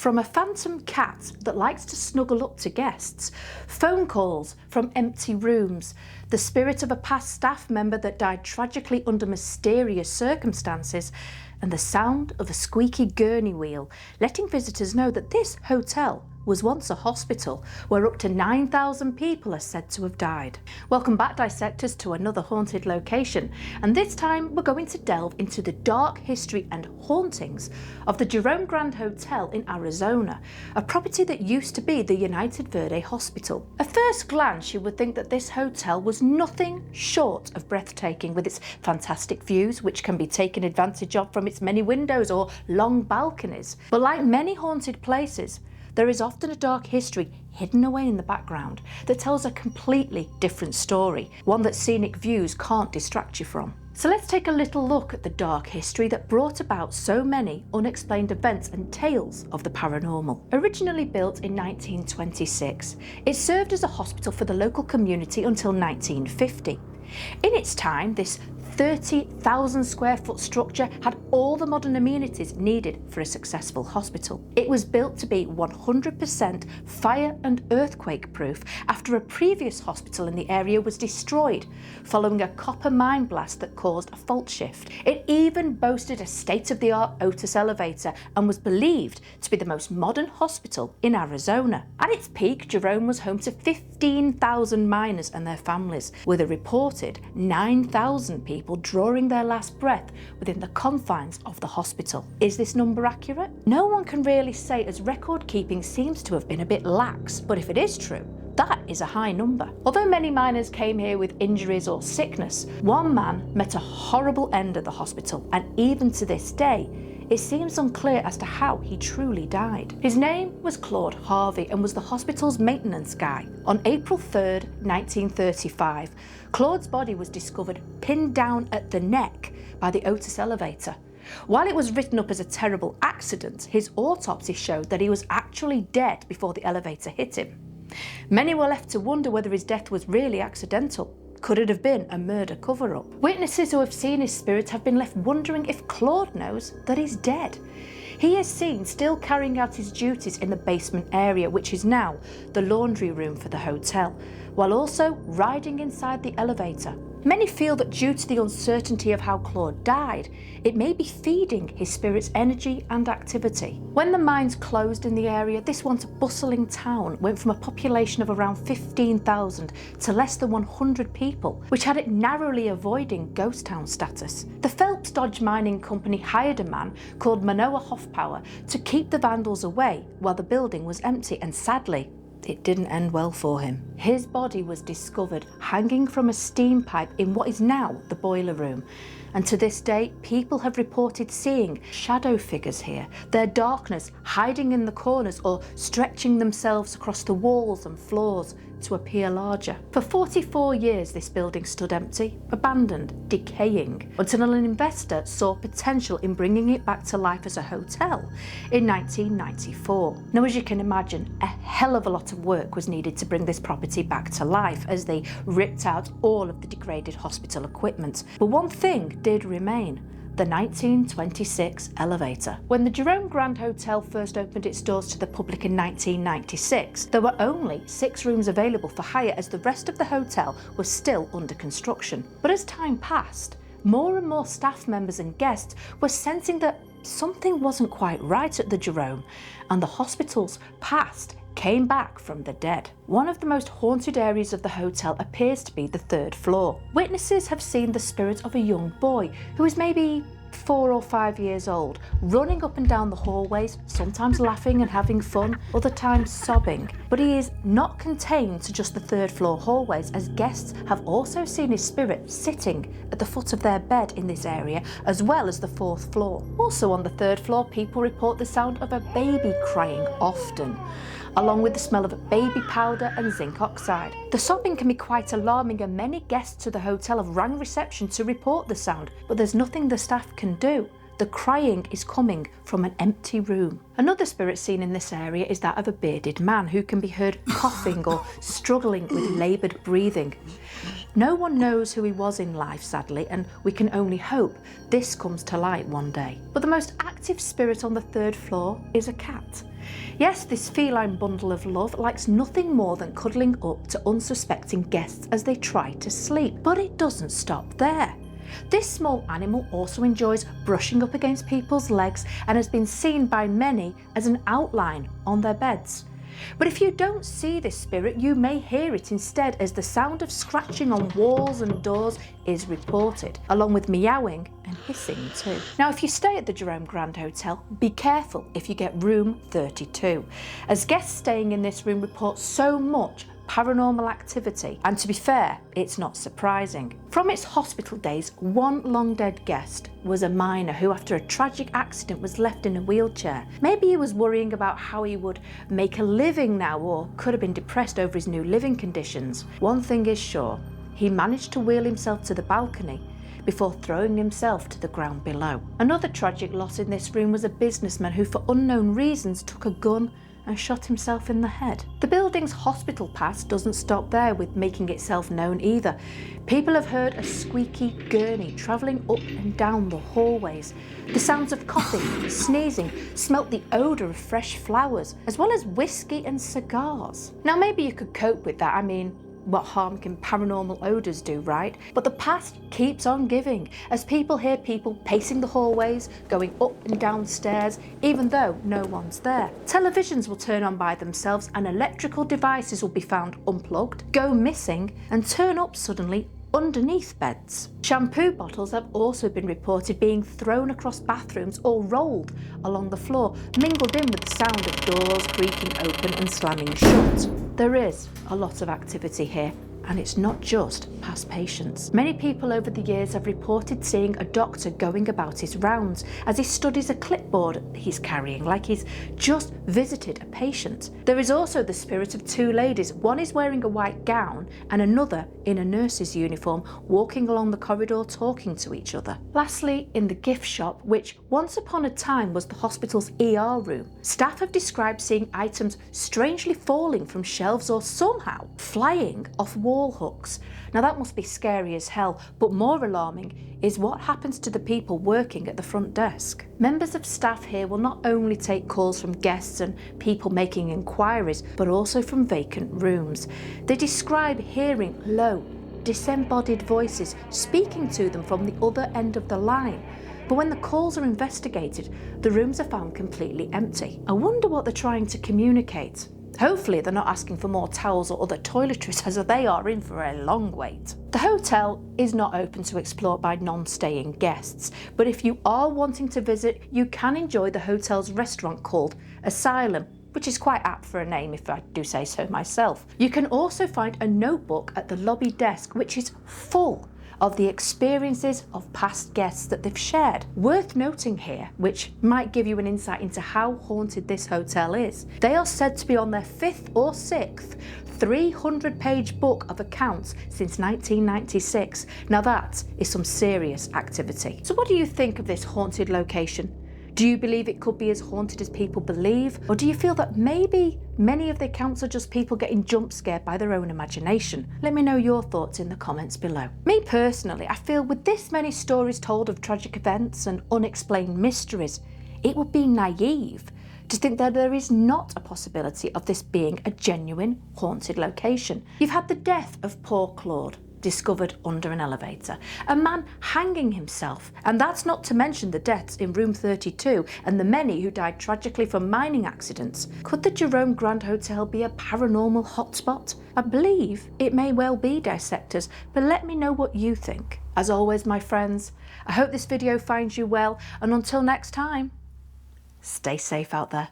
From a phantom cat that likes to snuggle up to guests, phone calls from empty rooms, the spirit of a past staff member that died tragically under mysterious circumstances, and the sound of a squeaky gurney wheel, letting visitors know that this hotel was once a hospital where up to 9,000 people are said to have died. Welcome back, dissectors, to another haunted location, and this time we're going to delve into the dark history and hauntings of the Jerome Grand Hotel in Arizona, a property that used to be the United Verde Hospital. At first glance, you would think that this hotel was nothing short of breathtaking, with its fantastic views, which can be taken advantage of from its many windows or long balconies. But like many haunted places, there is often a dark history hidden away in the background that tells a completely different story, one that scenic views can't distract you from. So let's take a little look at the dark history that brought about so many unexplained events and tales of the paranormal. Originally built in 1926, it served as a hospital for the local community until 1950. In its time, this 30,000 square foot structure had all the modern amenities needed for a successful hospital. It was built to be 100% fire and earthquake proof after a previous hospital in the area was destroyed following a copper mine blast that caused a fault shift. It even boasted a state-of-the-art Otis elevator and was believed to be the most modern hospital in Arizona. At its peak, Jerome was home to 15,000 miners and their families, with a reported 9,000 people drawing their last breath within the confines of the hospital. Is this number accurate? No one can really say, as record keeping seems to have been a bit lax, but if it is true, that is a high number. Although many miners came here with injuries or sickness, one man met a horrible end at the hospital, and even to this day, it seems unclear as to how he truly died. His name was Claude Harvey and was the hospital's maintenance guy. On April 3rd, 1935, Claude's body was discovered pinned down at the neck by the Otis elevator. While it was written up as a terrible accident, his autopsy showed that he was actually dead before the elevator hit him. Many were left to wonder whether his death was really accidental. Could it have been a murder cover-up? Witnesses who have seen his spirit have been left wondering if Claude knows that he's dead. He is seen still carrying out his duties in the basement area, which is now the laundry room for the hotel, while also riding inside the elevator. Many feel that due to the uncertainty of how Claude died, it may be feeding his spirit's energy and activity. When the mines closed in the area, this once bustling town went from a population of around 15,000 to less than 100 people, which had it narrowly avoiding ghost town status. The Phelps Dodge Mining Company hired a man called Manoah Hoffpower to keep the vandals away while the building was empty, and sadly, it didn't end well for him. His body was discovered hanging from a steam pipe in what is now the boiler room. And to this day, people have reported seeing shadow figures here, their darkness hiding in the corners or stretching themselves across the walls and floors to appear larger. For 44 years, this building stood empty, abandoned, decaying, until an investor saw potential in bringing it back to life as a hotel in 1994. Now, as you can imagine, a hell of a lot of work was needed to bring this property back to life, as they ripped out all of the degraded hospital equipment. But one thing did remain: the 1926 elevator. When the Jerome Grand Hotel first opened its doors to the public in 1996, there were only 6 rooms available for hire, as the rest of the hotel was still under construction. But as time passed, more and more staff members and guests were sensing that something wasn't quite right at the Jerome, and the hospital's past came back from the dead. One of the most haunted areas of the hotel appears to be the 3rd floor. Witnesses have seen the spirit of a young boy who is maybe 4 or 5 years old, running up and down the hallways, sometimes laughing and having fun, other times sobbing. But he is not contained to just the 3rd floor hallways, as guests have also seen his spirit sitting at the foot of their bed in this area, as well as the 4th floor. Also on the 3rd floor, people report the sound of a baby crying often, along with the smell of baby powder and zinc oxide. The sobbing can be quite alarming, and many guests to the hotel have rang reception to report the sound, but there's nothing the staff can do. the crying is coming from an empty room. Another spirit seen in this area is that of a bearded man who can be heard coughing or struggling with laboured breathing. No one knows who he was in life, sadly, and we can only hope this comes to light one day. But the most active spirit on the 3rd floor is a cat. Yes, this feline bundle of love likes nothing more than cuddling up to unsuspecting guests as they try to sleep. But it doesn't stop there. This small animal also enjoys brushing up against people's legs and has been seen by many as an outline on their beds. But if you don't see this spirit, you may hear it instead as the sound of scratching on walls and doors is reported, along with meowing and hissing too. Now, if you stay at the Jerome Grand Hotel, be careful if you get room 32, as guests staying in this room report so much paranormal activity, and to be fair, it's not surprising. From its hospital days, one long dead guest was a miner who, after a tragic accident, was left in a wheelchair. Maybe he was worrying about how he would make a living now, or could have been depressed over his new living conditions. One thing is sure, he managed to wheel himself to the balcony before throwing himself to the ground below. Another tragic loss in this room was a businessman who, for unknown reasons, took a gun and shot himself in the head. The building's hospital past doesn't stop there with making itself known either. People have heard a squeaky gurney travelling up and down the hallways. The sounds of coughing, sneezing, smelt the odour of fresh flowers, as well as whiskey and cigars. Now maybe you could cope with that. I mean, what harm can paranormal odours do, right? But the past keeps on giving as people hear people pacing the hallways, going up and down stairs, even though no one's there. Televisions will turn on by themselves and electrical devices will be found unplugged, go missing, and turn up suddenly underneath beds. Shampoo bottles have also been reported being thrown across bathrooms or rolled along the floor, mingled in with the sound of doors creaking open and slamming shut. There is a lot of activity here, and it's not just past patients. Many people over the years have reported seeing a doctor going about his rounds as he studies a clipboard he's carrying, like he's just visited a patient. There is also the spirit of 2 ladies. One is wearing a white gown and another in a nurse's uniform, walking along the corridor talking to each other. Lastly, in the gift shop, which once upon a time was the hospital's ER room, staff have described seeing items strangely falling from shelves or somehow flying off walls. Wall hooks. Now that must be scary as hell, but more alarming is what happens to the people working at the front desk. Members of staff here will not only take calls from guests and people making inquiries, but also from vacant rooms. They describe hearing low, disembodied voices speaking to them from the other end of the line. But when the calls are investigated, the rooms are found completely empty. I wonder what they're trying to communicate. Hopefully they're not asking for more towels or other toiletries, as they are in for a long wait. The hotel is not open to explore by non-staying guests, but if you are wanting to visit, you can enjoy the hotel's restaurant called Asylum, which is quite apt for a name if I do say so myself. You can also find a notebook at the lobby desk which is full of the experiences of past guests that they've shared. Worth noting here, which might give you an insight into how haunted this hotel is, they are said to be on their 5th or 6th 300-page book of accounts since 1996. Now that is some serious activity. So what do you think of this haunted location? Do you believe it could be as haunted as people believe? Or do you feel that maybe many of the accounts are just people getting jump scared by their own imagination? Let me know your thoughts in the comments below. Me personally, I feel with this many stories told of tragic events and unexplained mysteries, it would be naive to think that there is not a possibility of this being a genuine haunted location. You've had the death of poor Claude, discovered under an elevator, a man hanging himself, and that's not to mention the deaths in room 32 and the many who died tragically from mining accidents. Could the Jerome Grand Hotel be a paranormal hotspot? I believe it may well be, dissectors, but let me know what you think. As always, my friends, I hope this video finds you well, and until next time, stay safe out there.